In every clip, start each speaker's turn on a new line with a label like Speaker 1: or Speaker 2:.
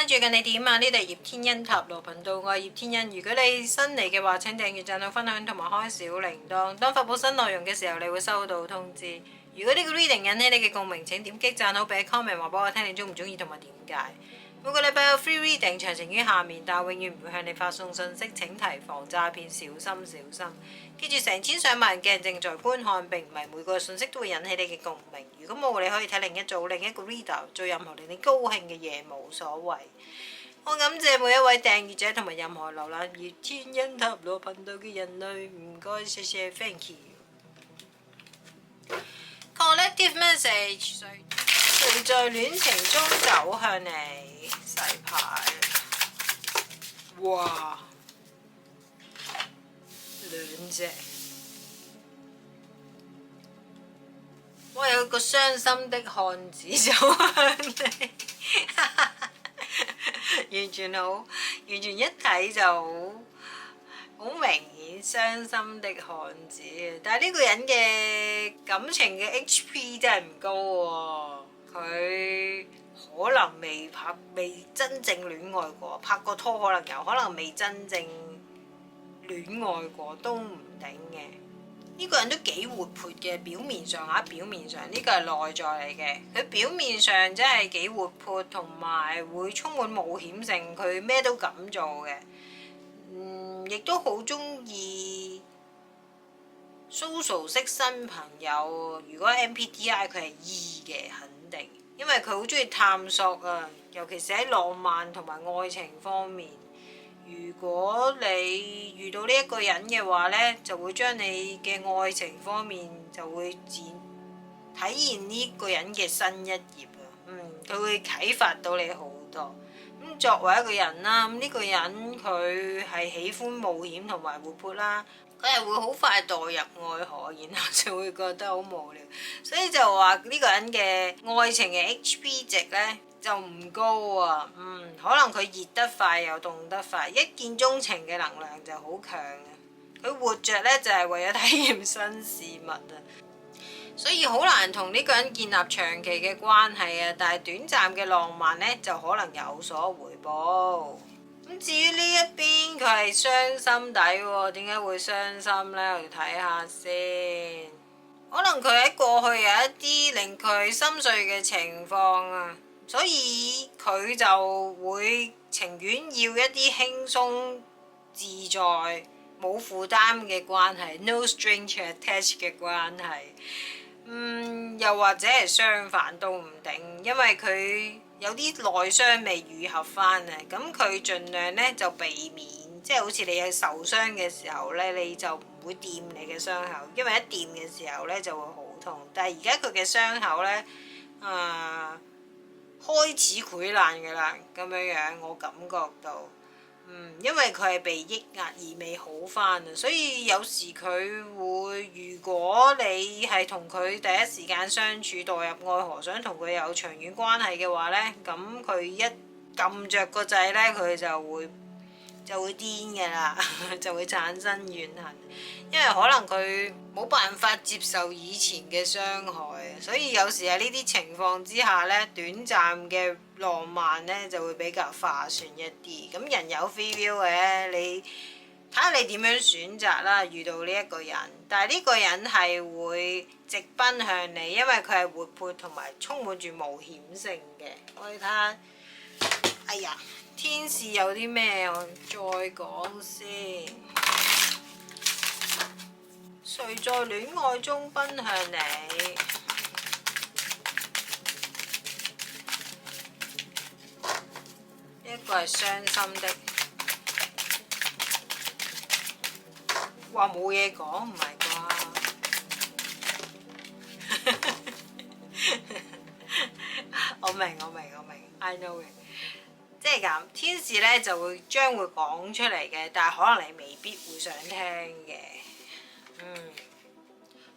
Speaker 1: 最近你點啊？呢度係葉天恩塔羅頻道，我係葉天恩。如果你新嚟嘅話，請訂閱、讚好、分享同埋開小鈴鐺。當發布新內容嘅時候，你會收到通知。如果呢個 reading 引起你嘅共鳴，請點擊讚好、俾 comment 話俾我聽你中唔中意同埋點解。每個禮拜有 free reading，詳情於下面，但永遠唔會向你發送信息。請提防詐騙，小心小心。記住，成千上萬嘅人正在觀看，並唔係每個信息都會引起你嘅共鳴。如果冇，你可以睇另一組另一個 reader， 做任何令你高興嘅嘢，冇所謂。我感謝每一位訂閱者同埋任何瀏覽葉天恩塔羅頻道嘅人類，唔該，謝謝 ，thank you。Collective message， 誰在戀情中走向你？洗牌，哇，兩隻，我有個傷心的漢子走向你。完全一睇就好明顯傷心的漢子，但係呢個人嘅感情嘅 HP 真係唔高喎，佢可能未真正戀愛過，拍過拖可能有，可能未真正戀愛過都唔定嘅。呢個人都幾活潑嘅，表面上呢個係內在嚟嘅。佢表面上真係幾活潑，同埋會充滿冒險性，佢咩都敢做嘅。亦都好中意 social 識新朋友。如果 MBTI 佢係 E 嘅，肯定，因為佢好中意探索啊，尤其是喺浪漫同埋愛情方面。如果你遇到呢一個人嘅話呢，就會將你嘅愛情方面就會體現呢個人嘅新一頁啊。佢會啟發到你好多。作為一個人啦，呢個人佢係喜歡冒險同埋活潑啦，佢係會好快墮入愛河，然後就會覺得好無聊，所以就話呢個人嘅愛情嘅 HP 值呢，就唔高啊。可能佢熱得快又凍得快，一見鍾情嘅能量就好強啊。佢活着呢，就係為咗體驗新事物啊，所以好難同呢個人建立長期嘅關係啊。但係短暫嘅浪漫呢，就可能有所回報。咁至於呢一邊佢係傷心底喎，點解會傷心呢？我要睇下先。可能佢喺過去有一啲令佢心碎嘅情況啊，所以佢就會情願要一啲輕鬆自在冇負擔嘅關係 ，no string attached 嘅關係。又或者係相反都唔定，因為佢有啲內傷未愈合翻啊，咁佢盡量呢就避免，即係好似你有受傷嘅時候呢，你就唔會掂你嘅傷口，因為一掂嘅時候呢就會好痛。但係而家佢嘅傷口呢，開始潰爛㗎啦，咁樣樣我感覺到。因為佢係被抑壓而未好翻啊，所以有時佢會，如果你係同佢第一時間相處，墮入愛河，想同佢有長遠關係嘅話呢，咁佢一撳着個掣呢，佢就會癲㗎啦，就會產生怨恨，因為可能佢冇辦法接受以前嘅傷害，所以有時喺呢啲情況之下呢，短暫嘅浪漫呢就會比較划算一啲。咁人有 free will 嘅，你睇下你點樣選擇啦。遇到呢一個人，但係呢個人係會直奔向你，因為佢係活潑同埋充滿住冒險性嘅。我哋睇下，哎呀〜天使有啲咩？我再講先。誰在戀愛中奔向你？一個係傷心的。話冇嘢講，唔係啩？我明，I know it。即係咁，天使呢就將會講出嚟嘅，但係可能你未必會想聽嘅。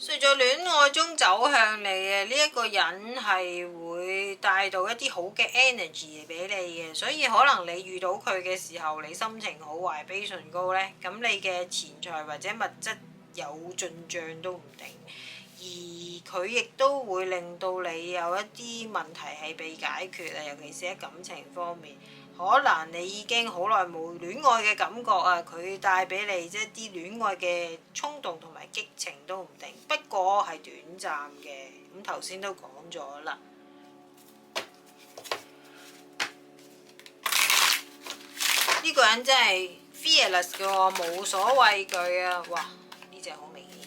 Speaker 1: 隨在戀愛中走向你嘅呢一個人係會帶到一啲好嘅 energy 俾你嘅，所以可能你遇到佢嘅時候，你心情好，懷悲崇高呢，咁你嘅錢財或者物質有進帳都唔定。而佢亦都會令到你有一啲問題係被解決啊，尤其是喺感情方面，可能你已經好耐冇戀愛嘅感覺啊，佢帶俾你一啲戀愛嘅衝動同埋激情都唔定，不過係短暫嘅。咁頭先都講咗啦。呢個人真係 fearless 嘅喎，冇所畏懼啊！哇，呢隻好明顯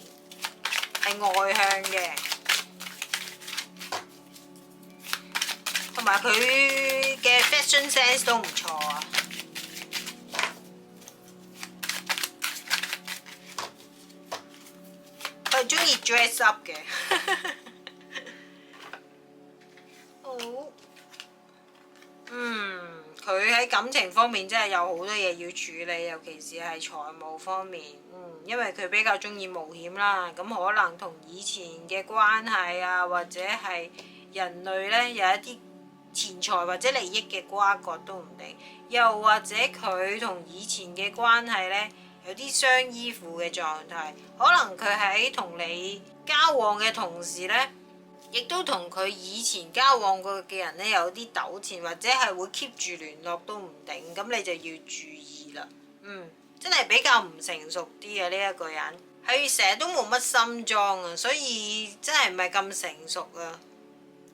Speaker 1: 係外向嘅，同埋佢嘅 fashion sense 都唔錯啊！佢係中意 dress up 嘅。好，佢喺感情方面真係有好多嘢要處理，尤其是係財務方面。因為佢比較中意冒險啦，咁可能同以前嘅關係啊，或者係人類呢，有一啲錢財或者利益嘅瓜葛都唔定，又或者佢同以前嘅關係呢，有啲相依附嘅狀態，可能佢喺同你交往嘅同時呢，亦都同佢以前交往過嘅人呢有啲糾纏，或者係會 keep 住聯絡都唔定，咁你就要注意啦。真係比較唔成熟啲啊！呢一個人係成日都冇乜心裝啊，所以真係唔係咁成熟啊。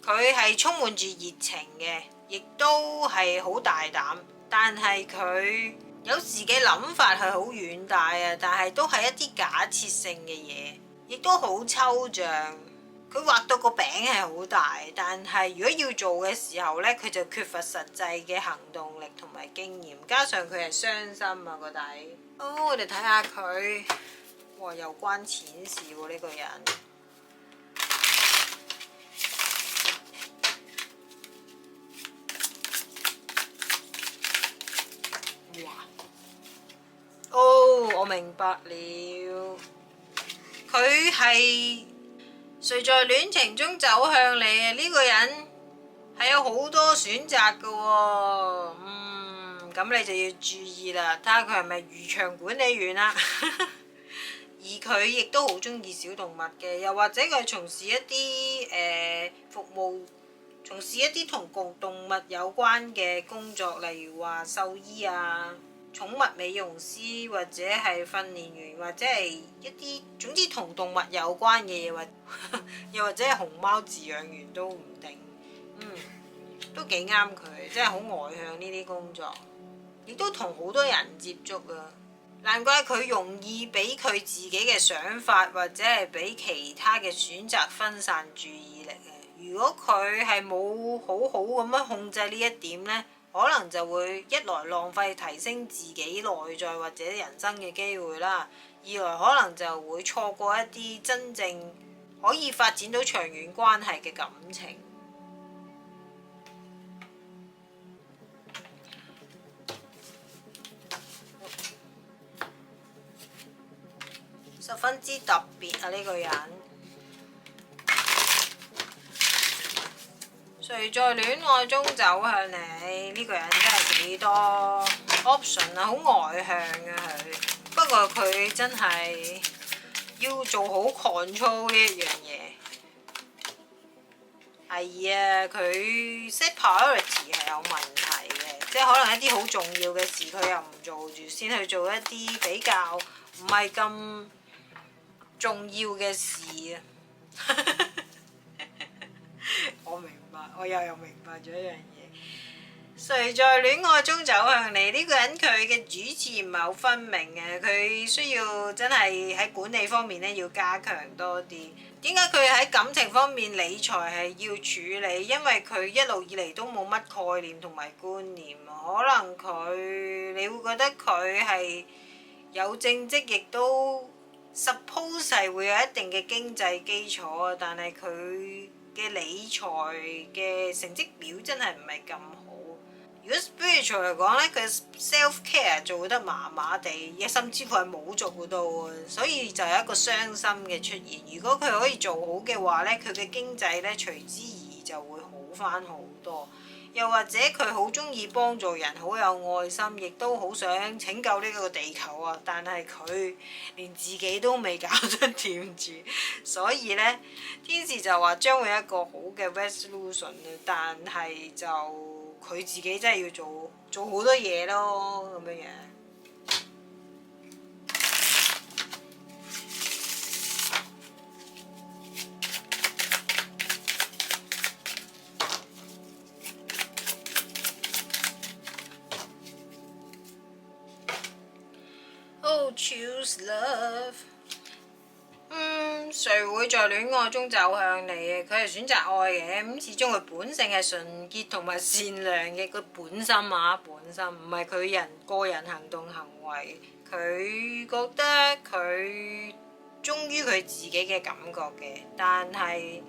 Speaker 1: 佢係充滿住熱情嘅，亦都係好大膽，但係佢有時嘅諗法係好遠大啊，但係都係一啲假設性嘅嘢，亦都好抽象。佢畫到個餅係好大，但係如果要做嘅時候呢，佢就缺乏實際嘅行動力同埋經驗，加上佢係傷心啊個底。我哋睇下佢，哇，又關錢事喎呢個人。哇！我明白了，佢係誰在戀情中走向你啊？呢個人係有好多選擇㗎喎。咁你就要注意啦，睇下佢係咪漁場管理員啦。而佢亦都好中意小動物嘅，又或者佢從事一啲服務，從事一啲同動物有關嘅工作，例如話獸醫啊、寵物美容師，或者係訓練員，或者係一啲總之同動物有關嘅嘢，或又或者係熊貓飼養員都唔定。都幾啱佢，真係好外向呢啲工作，亦都同好多人接觸啊。難怪佢容易俾佢自己嘅想法，或者係俾其他嘅選擇分散注意力啊。如果佢係冇好好咁樣控制呢一點呢，可能就會一來浪費提升自己內在或者人生嘅機會啦，二來可能就會錯過一啲真正可以發展到長遠關係嘅感情。十分之特別啊！呢個人，誰在戀愛中走向你？呢個人真係幾多 option 啊，好外向啊佢。不過佢真係要做好 control 呢一樣嘢。係啊，佢 set priority 係有問題嘅，即係可能一啲好重要嘅事佢又唔做住，先去做一啲比較唔係咁重要嘅事啊！我明白，我又明白咗一樣嘢。誰在戀愛中走向你？呢個人佢嘅主次唔係好分明嘅，佢需要真係喺管理方面咧要加強多啲。點解佢喺感情方面理財係要處理？因為佢一路以嚟都冇乜概念同埋觀念，可能你會覺得佢係有正職，亦都 suppose 係會有一定嘅經濟基礎啊，但係佢嘅理財嘅成績表真係唔係咁好。如果 spiritual 嚟講咧，佢 self care 做得麻麻地，甚至乎係冇做到啊，所以就有一個傷心嘅出現。如果佢可以做好嘅話咧，佢嘅經濟咧隨之而就會好返好多。又或者佢好中意幫助人，好有愛心，亦都好想拯救呢個地球啊！但係佢連自己都未搞得掂住，所以呢，天使就話將會有一個好嘅 resolution 啊，但係就佢自己真係要做好多嘢咯，咁樣樣。Oh, choose love。誰會在戀愛中走向你嘅？佢係選擇愛嘅，咁始終佢本性係純潔同埋善良嘅，佢本心啊，本心唔係佢個人行動行為。佢覺得佢忠於佢自己嘅感覺嘅，但係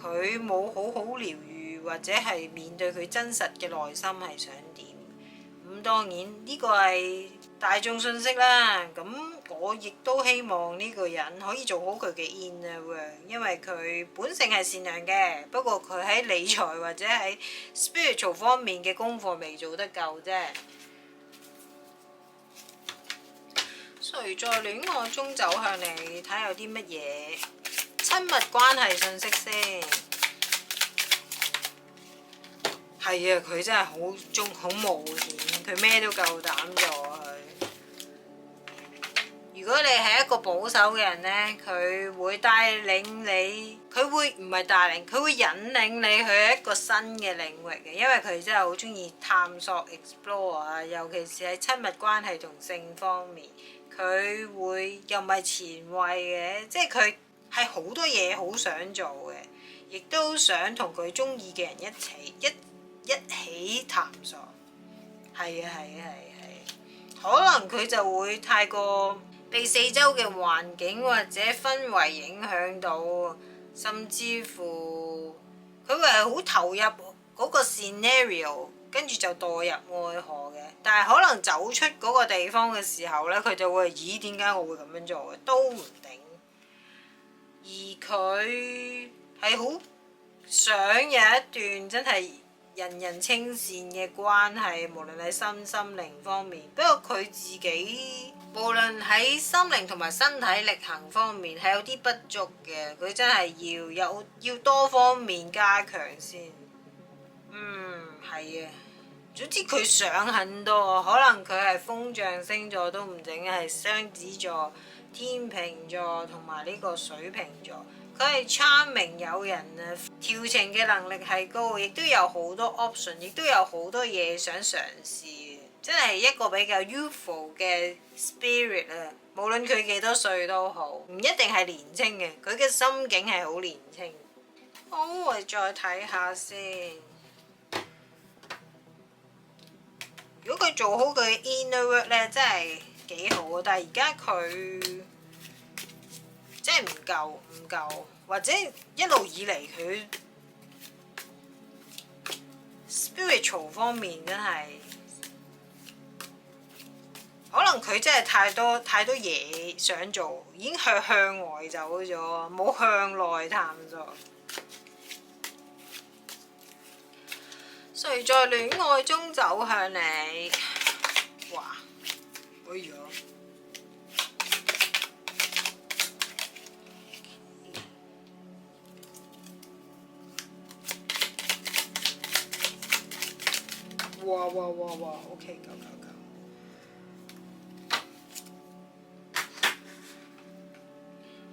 Speaker 1: 佢冇好好療愈或者係面對佢真實嘅內心係想點。咁當然呢個係大眾信息啦，咁我亦都希望呢個人可以做好佢嘅 inner work，因為佢本性係善良嘅，不過佢喺理財或者喺 spiritual 方面嘅功課未做得夠啫。誰在戀愛中走向你？睇下有啲乜嘢親密關係信息先。係啊，佢真係好冒險，佢咩都夠膽做啊！如果你係一個保守嘅人呢，佢會帶領你，佢會唔係帶領，佢會引領你去一個新嘅領域嘅，因為佢真係好中意探索 explore 啊，尤其是喺親密關係同性方面，佢會又唔係前衛嘅，即係佢係好多嘢好想做嘅，亦都想同佢中意嘅人一起探索。係啊，可能佢就會太過被四周嘅環境或者氛圍影響到，甚至乎佢會係好投入嗰個 scenario， 跟住就墮入愛河嘅。但係可能走出嗰個地方嘅時候呢，佢就會咦，點解我會咁樣做嘅？都唔定。而佢係好想有一段真係人人稱羨嘅關係，無論喺身心靈方面。不過佢自己無論喺心靈同埋身體力行方面係有啲不足嘅，佢真係要多方面加強先。係啊。總之佢想很多，可能佢係風象星座都唔定，係雙子座、天秤座同埋呢個水瓶座。佢係 charming 有人啊，調情嘅能力係高，亦都有好多 option， 亦都有好多嘢想嘗試，真係一個比較 youthful 嘅 spirit 啊！無論佢幾多歲都好，唔一定係年青嘅，佢嘅心境係好年青。好，我哋再睇下先。如果佢做好佢嘅 inner work 咧，真係幾好啊！但係而家佢真係唔夠，或者一路以嚟佢 spiritual 方面真係，可能佢真係太多嘢想做，已經向外走咗，冇向內探索。誰在戀愛中走向你？哇！哎呀！哇 ！OK， 夠。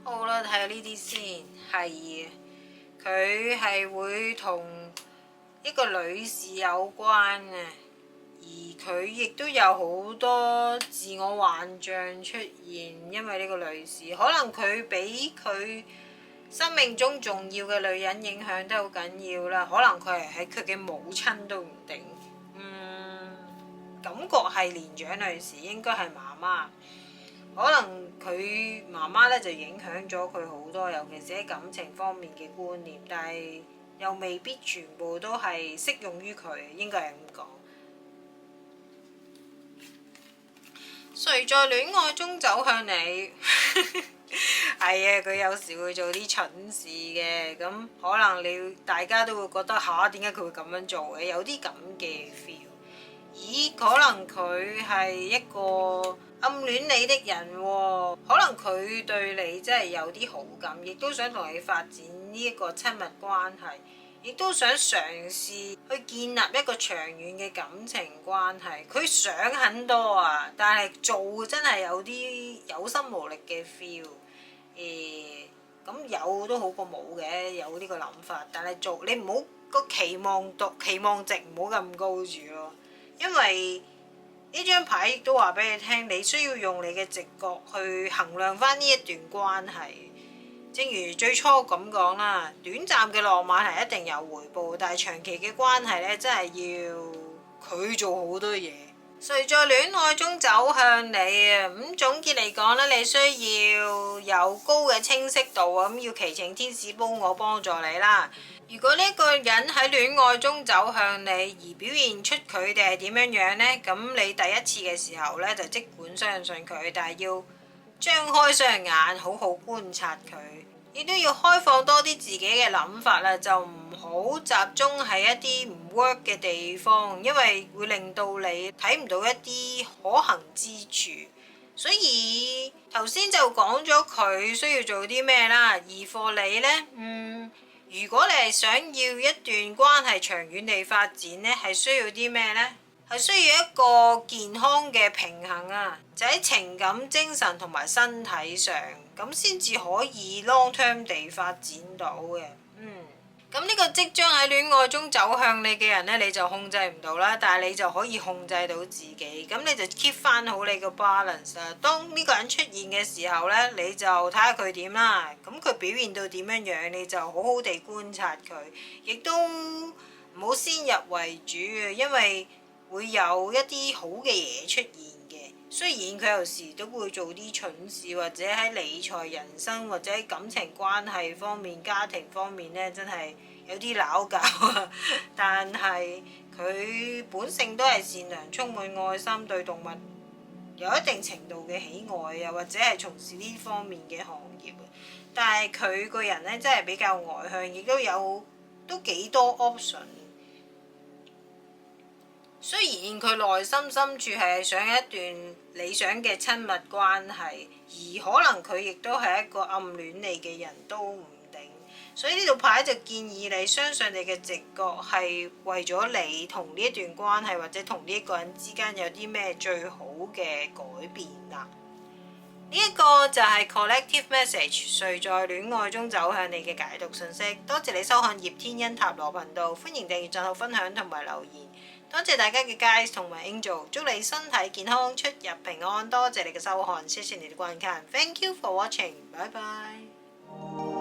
Speaker 1: 好啦，睇下呢啲先。係，佢係會同一個女士有關嘅，而佢亦都有好多自我幻象出現，因為呢個女士可能佢俾佢生命中重要嘅女人影響得好緊要啦，可能佢係佢嘅母親都唔定。感覺係年長女士，應該係媽媽。可能佢媽媽咧就影響咗佢好多，尤其是喺感情方面嘅觀念，但係又未必全部都係適用於佢，應該係咁講。誰在戀愛中走向你？係啊，佢有時會做啲蠢事嘅，咁可能大家都會覺得吓，點解佢會咁樣做嘅？有啲咁嘅 feel。咦，可能佢係一個暗戀你的人喎，可能佢對你真係有啲好感，亦都想同你發展呢一個親密關係，亦都想嘗試去建立一個長遠嘅感情關係。佢想很多啊，但係做真係有啲有心無力嘅 feel。咁有都好過冇嘅，有呢個諗法，但係做你唔好個期望值唔好咁高住咯。因為呢張牌亦都話俾你聽，你需要用你嘅直覺去衡量翻呢一段關係。正如最初咁講啦，短暫嘅浪漫係一定有回報，但係長期嘅關係呢，真係要佢做好多嘢。誰在戀愛中走向你啊？咁總結嚟講呢，你需要有高嘅清晰度啊，咁要祈請天使幫助你啦。如果呢個人喺戀愛中走向你，而表現出佢哋係點樣樣呢？咁你第一次嘅時候呢，就即管相信佢，但係要張開雙眼，好好觀察佢，亦都要開放多啲自己嘅諗法啦，就唔好集中喺一啲唔 work 嘅地方，因為會令到你睇唔到一啲可行之處。所以頭先就講咗佢需要做啲咩啦，而for你呢，如果你係想要一段關係長遠地發展呢，係需要啲咩呢？係需要一個健康嘅平衡啊，就喺情感、精神同埋身體上，咁先至可以 long term 地發展到嘅。咁呢個即將喺戀愛中走向你嘅人呢，你就控制唔到啦，但係你就可以控制到自己，咁你就 keep 翻好你個 balance 啊。當呢個人出現嘅時候呢，你就睇下佢點啦。咁佢表現到點樣樣，你就好好地觀察佢，亦都唔好先入為主啊，因為會有一啲好嘅嘢出現嘅。雖然佢有時都會做啲蠢事，或者喺理財、人生或者喺感情關係方面、家庭方面呢，真係有啲鬧交啊。但係佢本性都係善良、充滿愛心，對動物有一定程度嘅喜愛啊，或者係從事呢方面嘅行業。但係佢個人呢，真係比較外向，亦都幾多 option。雖然佢內心深處係想一段理想嘅親密關係，而可能佢亦都係一個暗戀你嘅人都唔定，所以呢度牌就建議你相信你嘅直覺係為咗你同呢一段關係或者同呢一個人之間有啲咩最好嘅改變啦。呢一個就係 collective message， 誰在戀愛中走向你嘅解讀信息。多謝你收看葉天恩塔羅頻道，歡迎訂閱、讚好、分享同埋留言。多謝大家嘅 guys 同埋 angel， 祝你身體健康，出入平安。多謝你嘅收看，謝謝你嘅觀看，thank you for watching，拜拜。